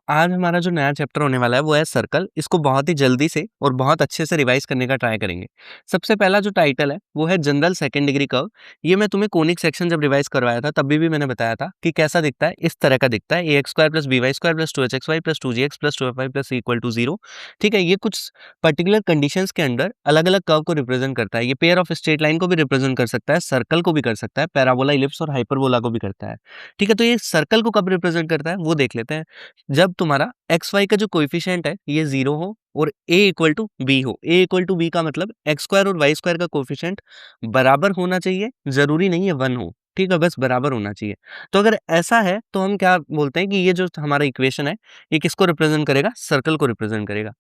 आज हमारा जो नया चैप्टर होने वाला है वो है सर्कल। इसको बहुत ही जल्दी से और बहुत अच्छे से रिवाइज करने का ट्राई करेंगे। सबसे पहला जो टाइटल है वो है जनरल सेकंड डिग्री कर्व। ये मैं तुम्हें कोनिक सेक्शन जब रिवाइज करवाया था तब भी मैंने बताया था कि कैसा दिखता है। इस तरह का दिखता है, ax square plus B Y square plus 2hxy plus 2gx plus 2fy plus equal to 0। ठीक है, ये कुछ पर्टिकुलर कंडीशंस के अंडर अलग अलग कर्व को रिप्रेजेंट करता है। ये पेयर ऑफ स्ट्रेट लाइन को भी रिप्रेजेंट कर सकता है, सर्कल को भी कर सकता है, पैराबोला, इलिप्स और हाइपरबोला को भी करता है। ठीक है, तो ये सर्कल को कब रिप्रेजेंट करता है वो देख लेते हैं। जब तुम्हारा एक्स वाई का जो कोएफिशिएंट है ये 0 हो और a इक्वल टू बी हो। a इक्वल टू बी का मतलब एक्स स्क्वायर और वाई स्क्वायर का कोएफिशिएंट बराबर होना चाहिए, जरूरी नहीं है 1 हो। ठीक है, बस बराबर होना चाहिए। तो अगर ऐसा है तो हम क्या बोलते हैं कि ये जो हमारा इक्वेशन है ये किसको रिप्रेजेंट करेगा? सर्कल को रिप्रेजेंट करेगा।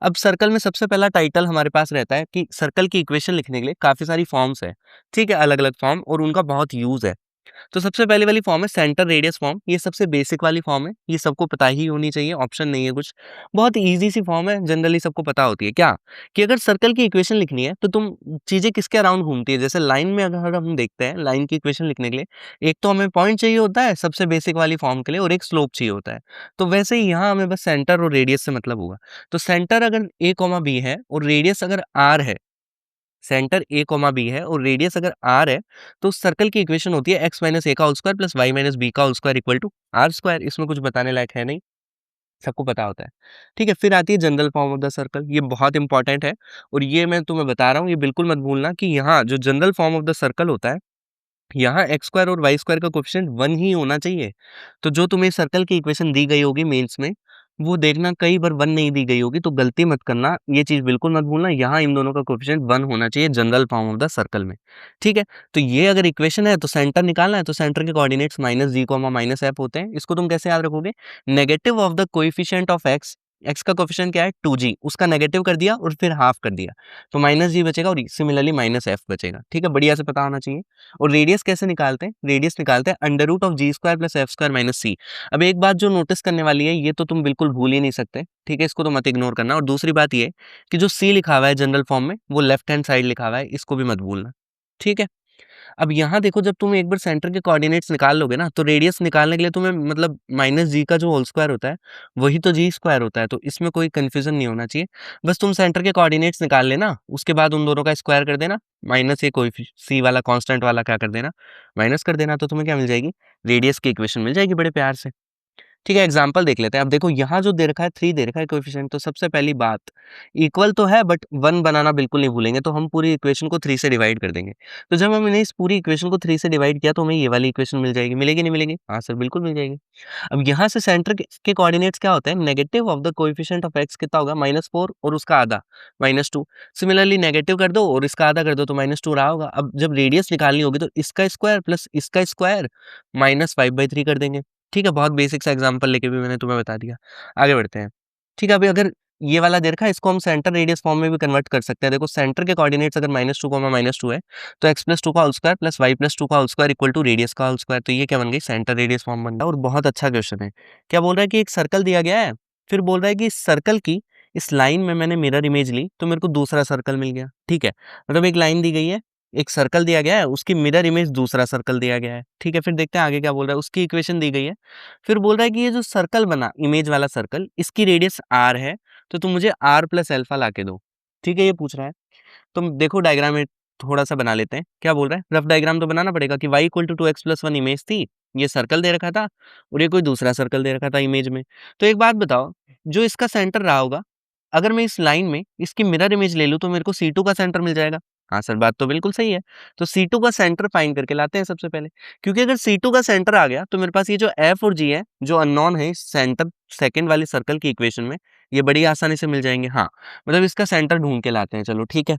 अब सर्कल में सबसे पहला टाइटल हमारे पास रहता है कि सर्कल की इक्वेशन लिखने के लिए काफी सारी फॉर्म्स है। ठीक है, अलग अलग फॉर्म और उनका बहुत यूज है। तो सबसे पहले वाली फॉर्म है सेंटर रेडियस फॉर्म। ये सबसे बेसिक वाली फॉर्म है, ये सबको पता ही होनी चाहिए, ऑप्शन नहीं है कुछ। बहुत इजी सी फॉर्म है, जनरली सबको पता होती है। क्या कि अगर सर्कल की इक्वेशन लिखनी है तो तुम चीजें किसके अराउंड घूमती है? जैसे लाइन में अगर हम देखते हैं, लाइन की इक्वेशन लिखने के लिए एक तो हमें पॉइंट चाहिए होता है सबसे बेसिक वाली फॉर्म के लिए, और एक स्लोप चाहिए होता है। तो वैसे ही यहाँ हमें बस सेंटर और रेडियस से मतलब होगा। तो सेंटर अगर a कॉमा बी है और रेडियस अगर r है, सेंटर a कॉमा बी है और रेडियस अगर r है, तो उस सर्कल की इक्वेशन होती है x माइनस ए का whole square plus y minus b का whole square equal to are square. इसमें कुछ बताने लायक है नहीं, सबको पता होता है। ठीक है, फिर आती है general form of the circle. ये बहुत इंपॉर्टेंट है और ये मैं तुम्हें बता रहा हूँ, ये बिल्कुल मत भूलना कि यहाँ जो general form of the circle होता है, यहाँ एक्स स्क्वायर और वाई स्क्वायर का कोएफिशिएंट 1 ही होना चाहिए। तो जो तुम्हें सर्कल की इक्वेशन दी गई होगी मेंस में, वो देखना कई बार 1 नहीं दी गई होगी, तो गलती मत करना, ये चीज़ बिल्कुल मत भूलना। यहाँ इन दोनों का कोएफिशिएंट 1 होना चाहिए general form of the circle में। ठीक है, तो ये अगर इक्वेशन है तो सेंटर निकालना है, तो सेंटर के कोऑर्डिनेट्स माइनस जी कॉमा माइनस एफ होते हैं। इसको तुम कैसे याद रखोगे? Negative of the coefficient of x, x का कोएफिशिएंट क्या है 2g, उसका नेगेटिव कर दिया और फिर हाफ कर दिया, तो माइनस जी बचेगा और सिमिलरली माइनस एफ बचेगा। ठीक है, बढ़िया से पता होना चाहिए। और रेडियस कैसे निकालते हैं? रेडियस निकालते हैं under root of g square plus f square minus c. अब एक बात जो नोटिस करने वाली है, ये तो तुम बिल्कुल भूल ही नहीं सकते। ठीक है, इसको तो मत इग्नोर करना। और दूसरी बात ये कि जो सी लिखा हुआ है जनरल फॉर्म में वो लेफ्ट हैंड साइड लिखा हुआ है, इसको भी मत भूलना। ठीक है, अब यहाँ देखो, जब तुम एक बार सेंटर के कोऑर्डिनेट्स निकाल लोगे ना, तो रेडियस निकालने के लिए तुम्हें मतलब माइनस जी का जो होल स्क्वायर होता है वही तो जी स्क्वायर होता है, तो इसमें कोई कंफ्यूजन नहीं होना चाहिए। बस तुम सेंटर के कोऑर्डिनेट्स निकाल लेना, उसके बाद उन दोनों का स्क्वायर कर देना, माइनस ये कोई सी वाला कांस्टेंट वाला क्या कर देना, माइनस कर देना, तो तुम्हें क्या मिल जाएगी? रेडियस की इक्वेशन मिल जाएगी बड़े प्यार से। ठीक है, एग्जाम्पल देख लेते हैं। अब देखो यहाँ जो दे रखा है 3 दे रखा है कोएफिशिएंट, तो सबसे पहली बात इक्वल तो है बट 1 बनाना बिल्कुल नहीं भूलेंगे, तो हम पूरी इक्वेशन को 3 से डिवाइड कर देंगे। तो जब हमने इस पूरी इक्वेशन को 3 से डिवाइड किया तो हमें ये वाली इक्वेशन मिल जाएगी। मिलेगी नहीं मिलेगी? हाँ सर, बिल्कुल मिल जाएगी। अब यहाँ से सेंटर के कोऑर्डिनेट्स क्या होते हैं? Negative of the coefficient of x कितना होगा? -4 और उसका आधा -2। सिमिलरली नेगेटिव कर दो और इसका आधा कर दो तो -2 रहा होगा। अब जब रेडियस निकालनी होगी तो इसका स्क्वायर प्लस इसका स्क्वायर -5/3 कर देंगे। ठीक है, बहुत बेसिक सा एग्जांपल लेके भी मैंने तुम्हें बता दिया। आगे बढ़ते हैं। ठीक है, अभी अगर ये वाला दे रखा है, इसको हम सेंटर रेडियस फॉर्म में भी कन्वर्ट कर सकते हैं। देखो सेंटर के कोऑर्डिनेट्स अगर -2, है, तो x+2 का होल स्क्वायर प्लस y+2 का whole square equal to radius का होल स्क्वायर। तो ये क्या बन गई? सेंटर रेडियस फॉर्म बन गया। और बहुत अच्छा क्वेश्चन है। क्या बोल रहा है कि एक सर्कल दिया गया है, फिर बोल रहा है कि इस सर्कल की इस लाइन में मैंने मिरर इमेज ली तो मेरे को दूसरा सर्कल मिल गया। ठीक है, मतलब एक लाइन दी गई है, एक सर्कल दिया गया है, उसकी मिरर इमेज दूसरा सर्कल दिया गया है। ठीक है, फिर देखते हैं आगे क्या बोल रहा है। उसकी इक्वेशन दी गई है, फिर बोल रहा है कि ये जो सर्कल बना, इमेज वाला सर्कल, इसकी रेडियस r है, तो तुम मुझे r प्लस एल्फा ला के दो। ठीक है, ये पूछ रहा है। तुम देखो डायग्राम में थोड़ा सा बना लेते हैं। क्या बोल रहा है? रफ डायग्राम तो बनाना पड़ेगा कि y equal to 2x+1 image थी, ये सर्कल दे रखा था और ये कोई दूसरा सर्कल दे रखा था इमेज में। तो एक बात बताओ, जो इसका सेंटर रहा होगा, अगर मैं इस लाइन में इसकी मिरर इमेज ले लूँ तो मेरे को C2 का सेंटर मिल जाएगा। हाँ सर, बात तो बिल्कुल सही है। तो C2 का सेंटर फाइंड करके लाते हैं सबसे पहले, क्योंकि अगर C2 का सेंटर आ गया तो मेरे पास ये जो F और G है, जो अननोन है इस सेंटर सेकंड वाली सर्कल की इक्वेशन में, ये बड़ी आसानी से मिल जाएंगे। हाँ, मतलब इसका सेंटर ढूंढ के लाते हैं। चलो ठीक है,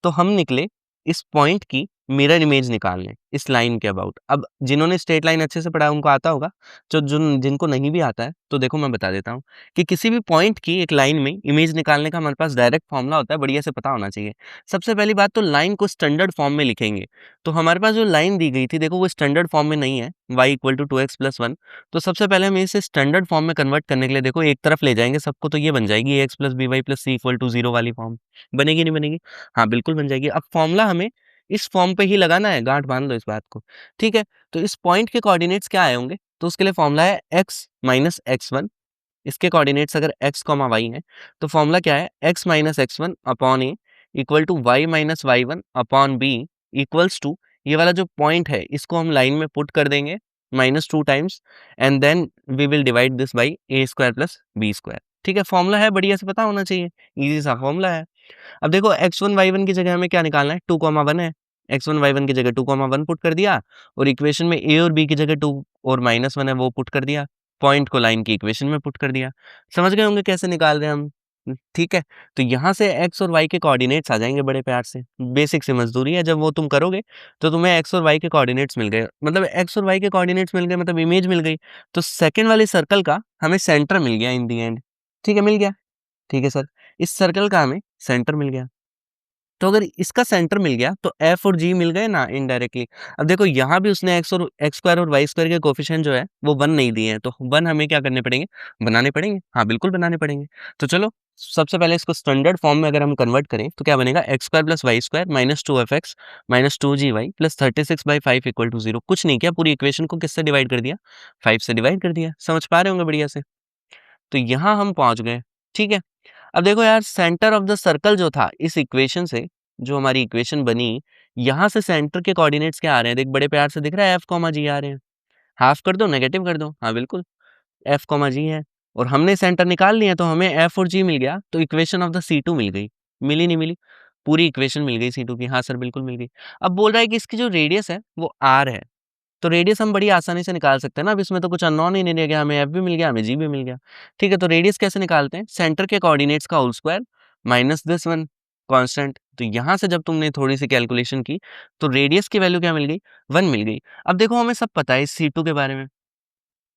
तो हम निकले इस पॉइंट की मिरर इमेज निकालने इस लाइन के अबाउट। अब जिन्होंने स्ट्रेट लाइन अच्छे से पढ़ा है उनको आता होगा, जो जिनको नहीं भी आता है तो देखो मैं बता देता हूँ कि किसी भी पॉइंट की एक लाइन में इमेज निकालने का हमारे पास डायरेक्ट फॉर्मूला होता है, बढ़िया से पता होना चाहिए। सबसे पहली बात तो लाइन को स्टैंडर्ड फॉर्म में लिखेंगे। तो हमारे पास जो लाइन दी गई थी देखो, वो स्टैंडर्ड फॉर्म में नहीं है, y इक्वल टू 2x+1। तो सबसे पहले हम इसे स्टैंडर्ड फॉर्म में कन्वर्ट करने के लिए देखो एक तरफ ले जाएंगे सबको, तो ये बन जाएगी ax plus B Y plus C equal to 0 वाली फॉर्म। बनेगी नहीं बनेगी? हाँ बिल्कुल बन जाएगी। अब फॉर्मूला हमें इस फॉर्म पे ही लगाना है, गांठ बांध लो इस बात को। ठीक है, तो इस पॉइंट के कोऑर्डिनेट्स क्या आए होंगे? तो उसके लिए फॉर्मूला है x माइनस x1। इसके कोऑर्डिनेट्स अगर x, y है तो फॉर्मूला क्या है, x minus x1 upon a equal to y minus y1 upon b equals to, ये वाला जो पॉइंट है इसको हम लाइन में पुट कर देंगे -2 times and then we will divide this by a square plus b square. ठीक है, फॉर्मूला है, बढ़िया से पता होना चाहिए, इजी सा फॉर्मूला है। अब देखो x1 y1 की जगह हमें क्या निकालना है, 2 1 है। x1 y1 की जगह 2 1 पुट कर दिया और इक्वेशन में a और b की जगह 2 और -1 है वो पुट कर दिया, पॉइंट को लाइन की इक्वेशन में पुट कर दिया। समझ गए होंगे कैसे निकाल रहे हैं हम। ठीक है, तो यहाँ से x और y के कोऑर्डिनेट्स आ जाएंगे बड़े प्यार से। बेसिक सी मजदूरी है, जब वो तुम करोगे तो तुम्हें x और y के कोऑर्डिनेट्स मिल गए, मतलब x और y के कोऑर्डिनेट्स मिल गए मतलब इमेज मिल गई। तो सेकंड वाले सर्कल का हमें सेंटर मिल गया इन दी एंड। ठीक है, मिल गया। ठीक है सर, इस सर्कल का हमें सेंटर मिल गया। तो अगर इसका सेंटर मिल गया तो एफ और जी मिल गए ना इनडायरेक्टली। अब देखो यहाँ भी उसने एक्स स्क्वायर और वाई स्क्वायर के कोफिशिएंट जो है वो 1 नहीं दिए हैं, तो 1 हमें क्या करने पड़ेंगे, बनाने पड़ेंगे। हाँ बिल्कुल बनाने पड़ेंगे। तो चलो सबसे पहले इसको स्टैंडर्ड फॉर्म में अगर हम कन्वर्ट करें तो क्या बनेगा, X square plus Y square minus 2f(x) minus 2g(y) plus 36/5 equal to 0। कुछ नहीं किया, पूरी इक्वेशन को किससे डिवाइड कर दिया, 5 से डिवाइड कर दिया। समझ पा रहे होंगे बढ़िया से। तो यहाँ हम पहुंच गए। ठीक है, अब देखो यार, सेंटर ऑफ द सर्कल जो था इस इक्वेशन से, जो हमारी इक्वेशन बनी, यहाँ से सेंटर के कोऑर्डिनेट्स क्या आ रहे हैं, देख बड़े प्यार से दिख रहा है, एफ कॉमा जी आ रहे हैं। हाफ कर दो, नेगेटिव कर दो, हाँ बिल्कुल एफ कॉमा जी है। और हमने सेंटर निकाल लिया तो हमें एफ और जी मिल गया, तो इक्वेशन ऑफ द C2 मिल गई। मिली नहीं मिली, पूरी इक्वेशन मिल गई C2 की। हाँ सर बिल्कुल मिल गई। अब बोल रहा है कि इसकी जो रेडियस है वो आर है, तो रेडियस हम बड़ी आसानी से निकाल सकते हैं ना। अब इसमें तो कुछ अननोन ही नहीं रह गया, हमें एफ भी मिल गया, हमें जी भी मिल गया। ठीक है, तो रेडियस कैसे निकालते हैं, सेंटर के कोऑर्डिनेट्स का whole square minus this one constant. तो यहाँ से जब तुमने थोड़ी सी कैलकुलेशन की तो रेडियस की वैल्यू क्या मिल गई, 1 मिल गई। अब देखो हमें सब पता है इस C2 के बारे में।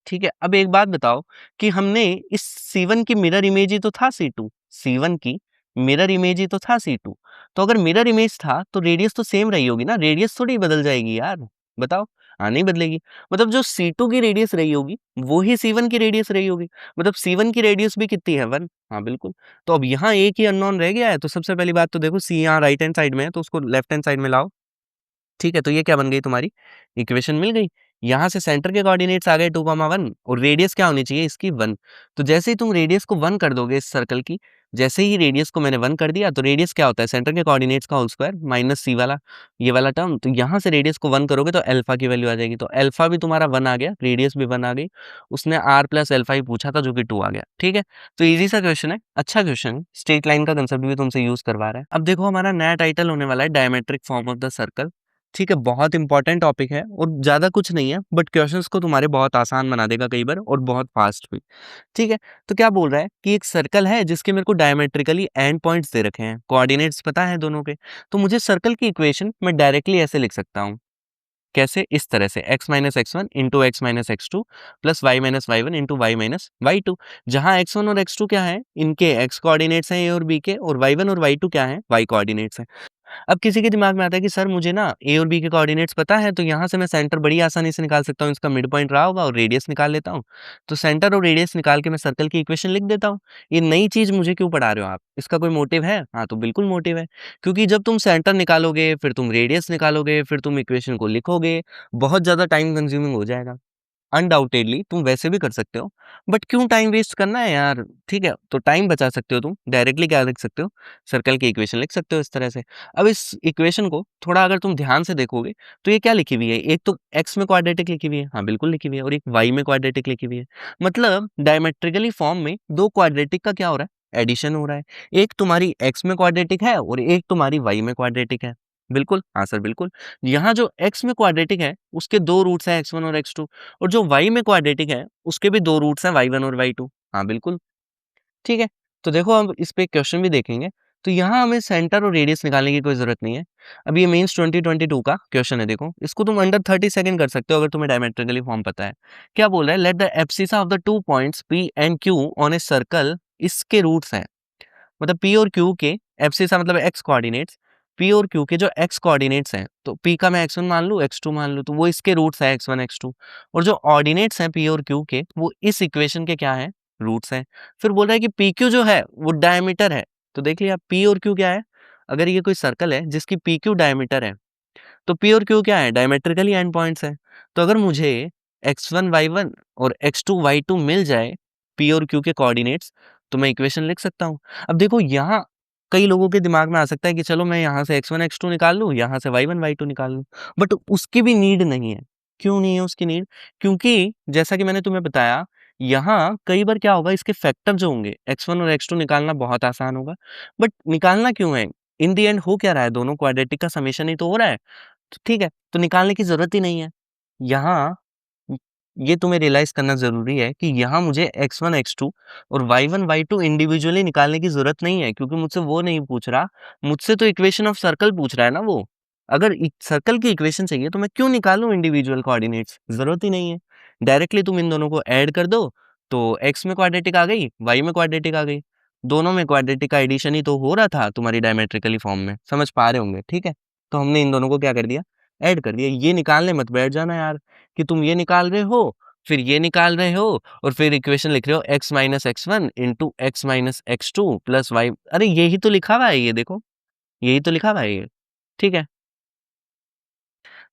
ठीक है, अब एक बात बताओ कि हमने इस C1 की मिरर इमेज ही तो था C2, C1 की मिरर इमेज ही तो था C2। तो अगर मिरर इमेज था तो रेडियस तो सेम रही होगी ना, रेडियस थोड़ी बदल जाएगी यार, बताओ। हाँ नहीं बदलेगी, मतलब जो C2 की रेडियस रही होगी वो ही C1 की रेडियस रही होगी, मतलब C1 की रेडियस भी कितनी है, 1। हाँ बिल्कुल। तो अब यहाँ एक ही अननोन रह गया है, तो सबसे पहली बात तो देखो C यहाँ राइट हैंड साइड में है तो उसको लेफ्ट हैंड साइड में लाओ। ठीक है, तो ये क्या बन गई, तुम्हारी इक्वेशन मिल गई। यहाँ से सेंटर के कोऑर्डिनेट्स आ गए 2,1 और रेडियस क्या होनी चाहिए इसकी, 1। तो जैसे ही तुम रेडियस को 1 कर दोगे इस सर्कल की, जैसे ही रेडियस को मैंने 1 कर दिया तो रेडियस क्या होता है, सेंटर के कोऑर्डिनेट्स का होल स्क्वायर माइनस सी वाला, ये वाला टर्म। तो यहाँ से रेडियस को 1 करोगे तो अल्फा की वैल्यू आ जाएगी, तो अल्फा भी तुम्हारा 1 आ गया, रेडियस भी 1 आ गई। उसने आर प्लस अल्फा ही पूछा था जो कि 2 आ गया। ठीक है, तो इजी सा क्वेश्चन है, अच्छा क्वेश्चन है, स्ट्रेट लाइन का कंसेप्ट भी तुमसे यूज करवा रहा है। अब देखो हमारा नया टाइटल होने वाला है diametric form of the circle. ठीक है, बहुत इंपॉर्टेंट टॉपिक है और ज़्यादा कुछ नहीं है, बट क्वेश्चंस को तुम्हारे बहुत आसान बना देगा कई बार और बहुत फास्ट भी। ठीक है, तो क्या बोल रहा है कि एक सर्कल है जिसके मेरे को डायमेट्रिकली एंड पॉइंट्स दे रखे हैं, कोऑर्डिनेट्स पता है दोनों के। तो मुझे सर्कल की इक्वेशन मैं डायरेक्टली ऐसे लिख सकता हूँ, कैसे, इस तरह से x minus x1 into X minus x2 plus y minus y1 into Y minus y2, जहाँ x1 और x2 क्या है, इनके x कोऑर्डिनेट्स हैं a और b के, और y1 और y2 क्या है, y कोऑर्डिनेट्स हैं। अब किसी के दिमाग में आता है कि सर मुझे ना ए और बी के कोऑर्डिनेट्स पता है, तो यहाँ से मैं सेंटर बड़ी आसानी से निकाल सकता हूँ, इसका मिड पॉइंट रहा होगा और रेडियस निकाल लेता हूँ। तो सेंटर और रेडियस निकाल के मैं सर्कल की इक्वेशन लिख देता हूँ। ये नई चीज़ मुझे क्यों पढ़ा रहे हो आप? इसका कोई मोटिव है? हाँ, तो बिल्कुल मोटिव है। क्योंकि जब तुम सेंटर निकालोगे, फिर तुम रेडियस निकालोगे, फिर तुम इक्वेशन को लिखोगे, बहुत ज़्यादा टाइम कंज्यूमिंग हो जाएगा। अनडाउटेडली तुम वैसे भी कर सकते हो, बट क्यों टाइम वेस्ट करना है यार। ठीक है, तो टाइम बचा सकते हो तुम, डायरेक्टली क्या लिख सकते हो, सर्कल की इक्वेशन लिख सकते हो इस तरह से। अब इस इक्वेशन को थोड़ा अगर तुम ध्यान से देखोगे तो ये क्या लिखी हुई है, एक तो एक्स में क्वाड्रेटिक लिखी हुई है, हाँ बिल्कुल लिखी हुई है, और एक वाई में क्वाड्रेटिक लिखी हुई है। मतलब डायमेट्रिकली फॉर्म में दो क्वाड्रेटिक का क्या हो रहा है, एडिशन हो रहा है। एक तुम्हारी एक्स में क्वाड्रेटिक है और एक तुम्हारी वाई में क्वाड्रेटिक है। बिल्कुल, हाँ सर बिल्कुल। यहाँ जो एक्स में क्वाड्रेटिक है उसके दो रूट्स हैं x1 और x2, और जो y में क्वाड्रेटिक है उसके भी दो रूट्स हैं y1 और y2। हाँ बिल्कुल। ठीक है, तो देखो हम इस पे क्वेश्चन भी देखेंगे। तो यहाँ हमें सेंटर और रेडियस निकालने की कोई जरूरत नहीं है। अब ये मेंस 2022 का क्वेश्चन है, देखो इसको तुम अंडर 30 सेकंड कर सकते हो अगर तुम्हें डायमेट्रिकली फॉर्म पता है। क्या बोल रहा है, let the abscissa of the two points p and q on a circle, इसके रूट्स हैं, मतलब P और Q के एब्सिसा मतलब x कोऑर्डिनेट्स, P और Q के जो x कोऑर्डिनेट्स हैं, तो P का मैं x1 मान लूँ, x2 मान लूँ, तो वो इसके रूट्स हैं x1 x2, और जो ऑर्डिनेट्स हैं P और Q के वो इस इक्वेशन के क्या हैं, रूट्स हैं। फिर बोल रहा है कि PQ जो है वो डायमीटर है। तो देख लिया P और Q क्या है, अगर ये कोई सर्कल है जिसकी PQ डायमीटर है तो P और Q क्या है, डायमेट्रिकली एंड पॉइंट्स है। तो अगर मुझे x1 y1 और x2 y2 मिल जाए p और q के कोऑर्डिनेट्स, तो मैं इक्वेशन लिख सकता हूँ। अब देखो यहाँ कई लोगों के दिमाग में आ सकता है कि चलो मैं यहाँ से x1 x2 निकाल लूँ, यहाँ से y1 y2 निकाल लूँ, बट उसकी भी नीड नहीं है। क्यों नहीं है उसकी नीड? क्योंकि जैसा कि मैंने तुम्हें बताया, यहाँ कई बार क्या होगा, इसके फैक्टर जो होंगे x1 और x2 निकालना बहुत आसान होगा। बट निकालना क्यों है? इन द एंड हो क्या रहा है, दोनों क्वाड्रेटिक का समेशन ही तो हो रहा है। तो ठीक है, तो निकालने की ज़रूरत ही नहीं है। यहाँ ये तुम्हें रियलाइज़ करना ज़रूरी है कि यहाँ मुझे x1 x2 और y1 y2 इंडिविजुअली निकालने की ज़रूरत नहीं है, क्योंकि मुझसे वो नहीं पूछ रहा, मुझसे तो इक्वेशन ऑफ सर्कल पूछ रहा है ना वो। अगर सर्कल की इक्वेशन चाहिए तो मैं क्यों निकालूँ इंडिविजुअल कोऑर्डिनेट्स, ज़रूरत ही नहीं है। डायरेक्टली तुम इन दोनों को ऐड कर दो, तो x में क्वाड्रेटिक आ गई, y में क्वाड्रेटिक आ गई। दोनों में क्वाड्रेटिक का एडिशन ही तो हो रहा था तुम्हारी डायमेट्रिकली फॉर्म में, समझ पा रहे होंगे, ठीक है? तो हमने इन दोनों को क्या कर दिया, ऐड कर दिया। ये निकालने मत बैठ जाना यार, कि तुम ये निकाल रहे हो, फिर ये निकाल रहे हो और फिर इक्वेशन लिख रहे हो x minus x1 into x minus x2 plus y। अरे यही तो लिखा हुआ है, ये देखो, यही तो लिखा हुआ है ये, ठीक है?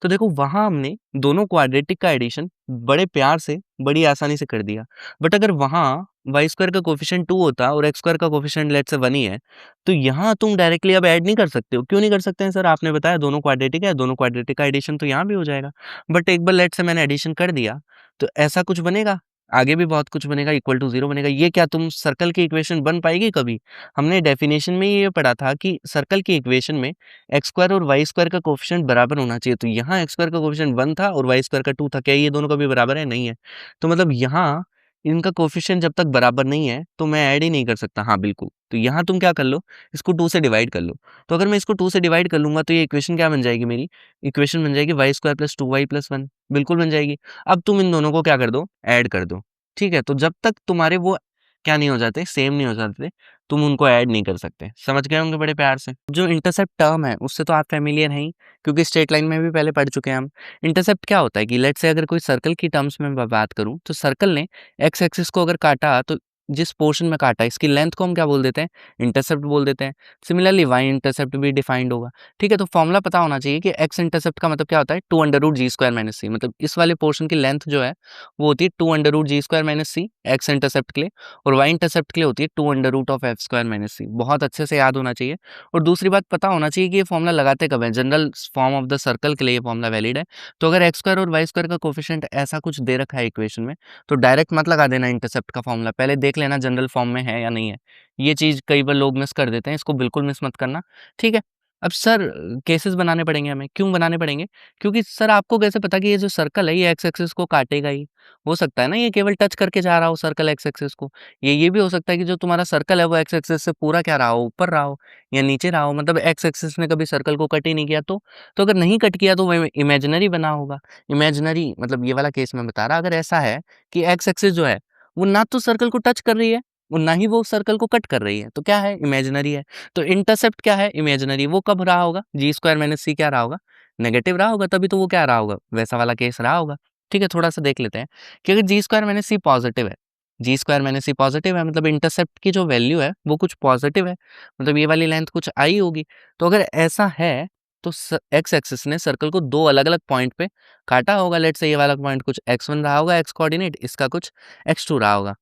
तो देखो वहाँ हमने दोनों क्वाड्रेटिक का एडिशन बड़े प्यार से, बड़ी आसानी से कर दिया। बट अगर वहाँ वाई स्क्वायर का कोएफ़िशिएंट 2 होता और एक्स स्क्वायर का कोएफ़िशिएंट लेट्स से 1 ही है, तो यहाँ तुम डायरेक्टली अब ऐड नहीं कर सकते हो। क्यों नहीं कर सकते हैं सर? आपने बताया दोनों क्वाड्रेटिक है, दोनों क्वाड्रेटिक का एडिशन तो यहाँ भी हो जाएगा। बट एक बार लेट्स से मैंने एडिशन कर दिया, तो ऐसा कुछ बनेगा, आगे भी बहुत कुछ बनेगा, इक्वल टू 0 बनेगा। ये क्या तुम सर्कल की इक्वेशन बन पाएगी कभी? हमने डेफिनिशन में ये पढ़ा था कि सर्कल की इक्वेशन में एक्स स्क्वायर और वाई स्क्वायर का कोएफ़िशिएंट बराबर होना चाहिए। तो यहाँ एक्स स्क्वायर का कोएफ़िशिएंट 1 था और वाई स्क्वायर का 2 था। क्या ये दोनों कभी बराबर है? नहीं है। तो मतलब यहाँ इनका कोएफ़िशिएंट जब तक बराबर नहीं है, तो मैं ऐड ही नहीं कर सकता। हाँ, बिल्कुल। तो यहाँ तुम क्या कर लो, इसको 2 से डिवाइड कर लो। तो अगर मैं इसको 2 से डिवाइड कर लूँगा, तो ये इक्वेशन क्या बन जाएगी मेरी? इक्वेशन बन जाएगी Y square plus 2y plus 1, बिल्कुल बन जाएगी। अब तुम इन दोनों को क्या कर दो, ऐड कर दो। ठीक है? तो जब तक तुम्हारे वो क्या नहीं हो जाते, सेम नहीं हो जाते, तुम उनको ऐड नहीं कर सकते। समझ गए होंगे बड़े प्यार से। जो इंटरसेप्ट टर्म है, उससे तो आप फ़ैमिलियर हैं ही, क्योंकि स्ट्रेट लाइन में भी पहले पढ़ चुके हैं हम। इंटरसेप्ट क्या होता है कि लेट्स से अगर कोई सर्कल की टर्म्स में मैं बात करूँ, तो सर्कल ने एक्स एक्सिस को अगर काटा, तो जिस पोर्शन में काटा, इसकी लेंथ को हम क्या बोल देते हैं? इंटरसेप्ट बोल देते हैं। सिमिलरली वाई इंटरसेप्ट भी डिफाइंड होगा। ठीक है? तो फ़ॉर्मूला पता होना चाहिए कि एक्स इंटरसेप्ट का मतलब क्या होता है? 2 अंडर रूट जी स्क्वायर माइनस सी। मतलब इस वाले पोर्शन की लेंथ जो है, वो होती है 2 अंडर रूट जी स्क्वायर माइनस सी एक्स इंटरसेप्ट के लिए, और वाई इंटरसेप्ट के लिए होती है 2 under root of f square minus c. बहुत अच्छे से याद होना चाहिए। और दूसरी बात पता होना चाहिए कि ये फॉर्मूला लगाते कब है। General form of the circle के लिए ये फॉर्मूला वैलिड है। तो अगर एक्स स्क्वायर और वाई स्क्वायर का कोएफ़िशिएंट ऐसा कुछ दे रखा है इक्वेशन में, तो डायरेक्ट मत लगा देना इंटरसेप्ट का फॉर्मूला, पहले देख लेना जनरल फॉर्म में है या नहीं है। ये चीज़ कई बार लोग मिस कर देते हैं, इसको बिल्कुल मिस मत करना, ठीक है? अब सर केसेस बनाने पड़ेंगे हमें, क्यों बनाने पड़ेंगे? क्योंकि सर आपको कैसे पता कि ये जो सर्कल है, ये एक्स एक्सिस को काटेगा ही? हो सकता है ना ये केवल टच करके जा रहा हो सर्कल एक्स एक्सिस को। ये भी हो सकता है कि जो तुम्हारा सर्कल है वो एक्स एक्सिस से पूरा क्या रहा हो, ऊपर रहा हो या नीचे रहा हो, मतलब एक्स एक्सिस ने कभी सर्कल को कट ही नहीं किया तो? तो अगर नहीं कट किया तो वो इमेजिनरी बना होगा। इमेजिनरी मतलब ये वाला केस मैं बता रहा, अगर ऐसा है कि एक्स एक्सिस जो है, वो ना तो सर्कल को टच कर रही है और ना ही वो सर्कल को कट कर रही है, तो क्या है? इमेजिनरी है। तो इंटरसेप्ट क्या है? इमेजिनरी। वो कब रहा होगा? जी स्क्वायर माइनस सी क्या रहा होगा? नेगेटिव रहा होगा, तभी तो वो क्या रहा होगा? वैसा वाला केस रहा होगा। ठीक है, थोड़ा-सा देख लेते हैं कि अगर जी स्क्वायर माइनस सी पॉज़िटिव है, जी स्क्वायर माइनस सी पॉज़िटिव है, मतलब इंटरसेप्ट की जो वैल्यू है वो कुछ पॉज़िटिव है, मतलब ये वाली लेंथ कुछ आई होगी। तो अगर ऐसा है, तो एक्स एक्सिस ने सर्कल को 2 अलग-अलग पॉइंट पे काटा होगा। लेट्स से ये वाला पॉइंट कुछ x1 रहा होगा, एक्स कोऑर्डिनेट, इसका कुछ x2 रहा होगा।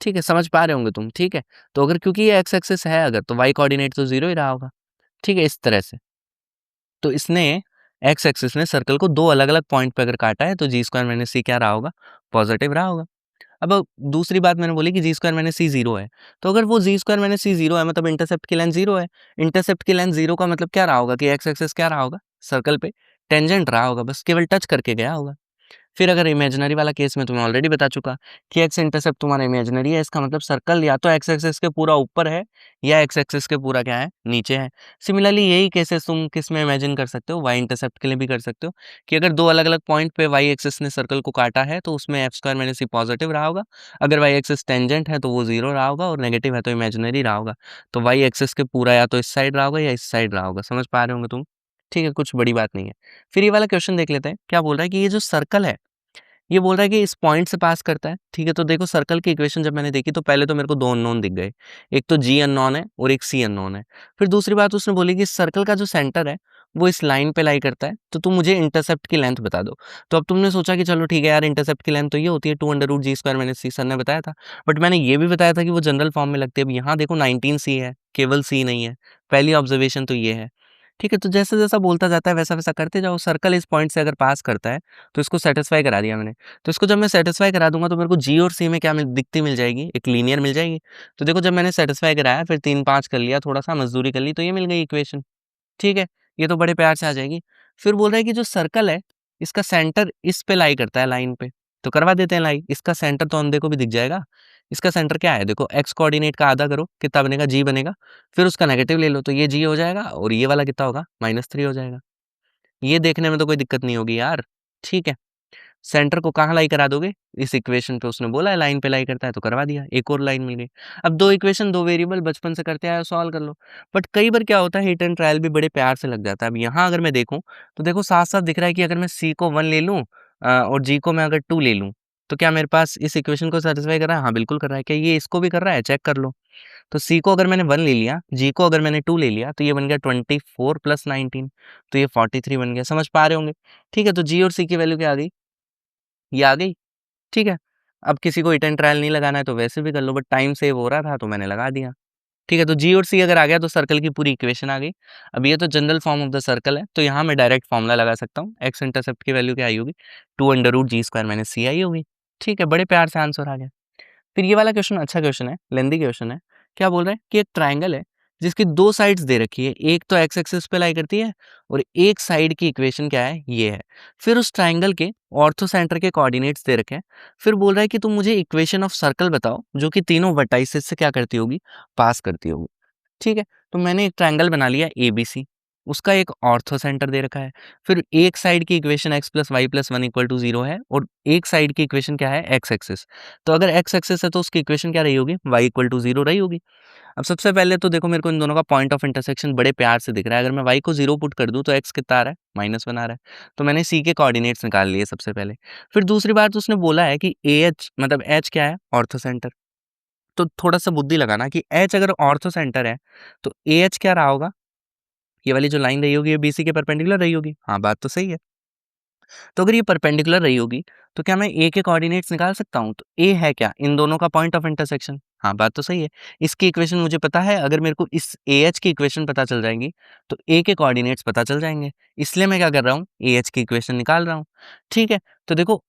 ठीक है, समझ पा रहे होंगे तुम, ठीक है? तो अगर क्योंकि ये एक्स एक्सिस है अगर, तो वाई कोऑर्डिनेट तो 0 ही रहा होगा। ठीक है, इस तरह से। तो इसने एक्स एक्सिस ने सर्कल को 2 अलग-अलग पॉइंट पे अगर काटा है, तो जी स्क्वायर माइनस सी क्या रहा होगा? पॉज़िटिव रहा होगा। अब दूसरी बात मैंने बोली कि जी स्क्वायर माइनस सी 0 है। तो अगर वो जी स्क्वायर माइनस सी 0 है, मतलब इंटरसेप्ट की लेंथ 0 है। इंटरसेप्ट की लेंथ 0 का मतलब क्या रहा होगा कि एक्स एक्सिस क्या रहा होगा? सर्कल पे टेंजेंट रहा होगा, बस केवल टच करके गया होगा। फिर अगर इमेजिनरी वाला केस मैं तुम्हें ऑलरेडी बता चुका कि एक्स इंटरसेप्ट तुम्हारा इमेजिनरी है, इसका मतलब सर्कल या तो एक्स एक्सिस के पूरा ऊपर है या एक्स एक्सिस के पूरा क्या है, नीचे है। सिमिलरली यही केसेस तुम किस में इमेजिन कर सकते हो, वाई इंटरसेप्ट के लिए भी कर सकते हो कि अगर 2 अलग-अलग पॉइंट पे वाई एक्सिस ने सर्कल को काटा है, तो उसमें एफ स्क्वायर माइनस सी पॉजिटिव रहा होगा। अगर वाई एक्सिस टेंजेंट है तो वो 0 रहा होगा और नेगेटिव है तो इमेजिनरी रहा होगा। तो वाई एक्सिस के पूरा या तो इस साइड रहा होगा या इस साइड रहा होगा। समझ पा रहे होंगे तुम? ठीक है, कुछ बड़ी बात नहीं है। फिर ये वाला क्वेश्चन देख लेते हैं, क्या बोल रहा है कि ये जो सर्कल है, ये बोल रहा है कि इस पॉइंट से पास करता है, ठीक है? तो देखो सर्कल की इक्वेशन जब मैंने देखी तो पहले तो मेरे को 2 अननोन दिख गए। एक तो जी अननोन है और एक सी अननोन है। फिर दूसरी बात उसने बोली कि सर्कल का जो सेंटर है, वो इस लाइन पे लाई करता है, तो तुम मुझे इंटरसेप्ट की लेंथ बता दो। तो अब तुमने सोचा कि चलो ठीक है यार, इंटरसेप्ट की लेंथ तो ये होती है 2√g²-c, सर ने बताया था। बट मैंने ये भी बताया था कि वो जनरल फॉर्म में लगती है। अब यहाँ देखो 19c है, केवल c नहीं है, पहली ऑब्जर्वेशन तो ये है। ठीक है, तो जैसा-जैसा बोलता जाता है वैसा-वैसा करते जाओ। सर्कल इस पॉइंट से अगर पास करता है, तो इसको सैटिस्फाई करा दिया मैंने। तो इसको जब मैं सैटिस्फाई करा दूँगा तो मेरे को जी और सी में क्या दिखती मिल जाएगी, एक लीनियर मिल जाएगी। तो देखो जब मैंने सैटिस्फाई कराया, फिर 3-5 कर लिया, थोड़ा-सा मज़दूरी कर ली, तो ये मिल गई इक्वेशन। ठीक है, ये तो बड़े प्यार से आ जाएगी। फिर बोल रहा है कि जो सर्कल है, इसका सेंटर इस पे लाई करता है, लाइन पे, तो करवा देते हैं लाई। इसका सेंटर तो अंधे को भी दिख जाएगा। इसका सेंटर क्या है देखो, एक्स कोऑर्डिनेट का आधा करो, कितना बनेगा, जी बनेगा। फिर उसका नेगेटिव ले लो, तो ये जी हो जाएगा और ये वाला कितना होगा, -3 हो जाएगा। ये देखने में तो कोई दिक्कत नहीं होगी यार, ठीक है। सेंटर को कहाँ लाई करा दोगे? इस इक्वेशन पे उसने बोला है लाइन पे लाई करता है, तो करवा दिया, एक और लाइन मिल गई। अब 2 इक्वेशन 2 वेरिएबल बचपन से करते आए हो, सॉल्व कर लो। बट कई बार क्या होता है, हिट एंड ट्रायल भी बड़े प्यार से लग जाता है। अब यहाँ अगर मैं देखूँ, तो देखो साफ-साफ दिख रहा है कि अगर मैं सी को 1 ले लूँ और जी को मैं अगर 2 ले लूँ, तो क्या मेरे पास इस इक्वेशन को सैटिस्फाई कर रहा है? हाँ, बिल्कुल कर रहा है। क्या ये इसको भी कर रहा है? चेक कर लो। तो सी को अगर मैंने 1 ले लिया, जी को अगर मैंने 2 ले लिया, तो ये बन गया 24 + 19, तो ये 43 बन गया। समझ पा रहे होंगे? ठीक है, तो जी और सी की वैल्यू क्या आ गई? ये आ गई। ठीक है। अब किसी को हिट एंड ट्रायल नहीं लगाना है तो वैसे भी कर लो, बट टाइम सेव हो रहा था तो मैंने लगा दिया। ठीक है, तो जी और सी अगर आ गया तो सर्कल की पूरी इक्वेशन आ गई। अब ये तो general form of the circle है, तो यहाँ मैं डायरेक्ट फॉर्मूला लगा सकता हूँ। एक्स इंटरसेप्ट की वैल्यू क्या आई होगी? 2√g² - c आई होगी। ठीक है, बड़े प्यार से आंसर आ गया। फिर ये वाला क्वेश्चन अच्छा क्वेश्चन है, लेंथी क्वेश्चन है। क्या बोल रहा है कि एक ट्रायंगल है जिसकी 2 साइड्स दे रखी है, एक तो एक्स एक्सिस पे लाई करती है और एक साइड की इक्वेशन क्या है? ये है। फिर उस ट्रायंगल के ऑर्थो सेंटर के कोऑर्डिनेट्स दे रखे हैं। फिर बोल रहा है कि तुम मुझे इक्वेशन ऑफ सर्कल बताओ जो कि तीनों वर्टाइसेस से क्या करती होगी? पास करती होगी। ठीक है, तो मैंने एक ट्रायंगल बना लिया एबीसी, उसका एक ऑर्थो सेंटर दे रखा है। फिर एक साइड की इक्वेशन x + y + 1 = 0 है और एक साइड की इक्वेशन क्या है? X axis. तो अगर एक्स एक्सिस है तो उसकी इक्वेशन क्या रही होगी? y = 0 रही होगी। अब सबसे पहले तो देखो मेरे को इन दोनों का पॉइंट ऑफ इंटरसेक्शन बड़े प्यार से दिख रहा है। अगर मैं y को 0 पुट कर दूँ तो x कितना आ रहा है? -1 आ रहा है। तो मैंने c के कोऑर्डिनेट्स निकाल लिए सबसे पहले। फिर दूसरी बात उसने बोला है कि AH मतलब h क्या है? Ortho centre. तो थोड़ा-सा बुद्धि लगाना कि h अगर ऑर्थो सेंटर है, तो AH क्या रहा होगा? ये वाली जो लाइन रही होगी ये BC के परपेंडिकुलर रही होगी। हाँ, बात तो सही है। तो अगर ये परपेंडिकुलर रही होगी, तो क्या मैं A के कोऑर्डिनेट्स निकाल सकता हूँ? तो A है क्या? इन दोनों का पॉइंट ऑफ इंटरसेक्शन। हाँ, बात तो सही है। इसकी इक्वेशन मुझे पता है, अगर मेरे को इस AH की इक्वेशन पता चल जाएगी, तो A के कोऑर्डिनेट्स पता चल जाएँगे। इसलिए मैं क्या कर रहा हूँ? AH की इक्वेशन निकाल रहा हूँ। ठीक है, तो देखो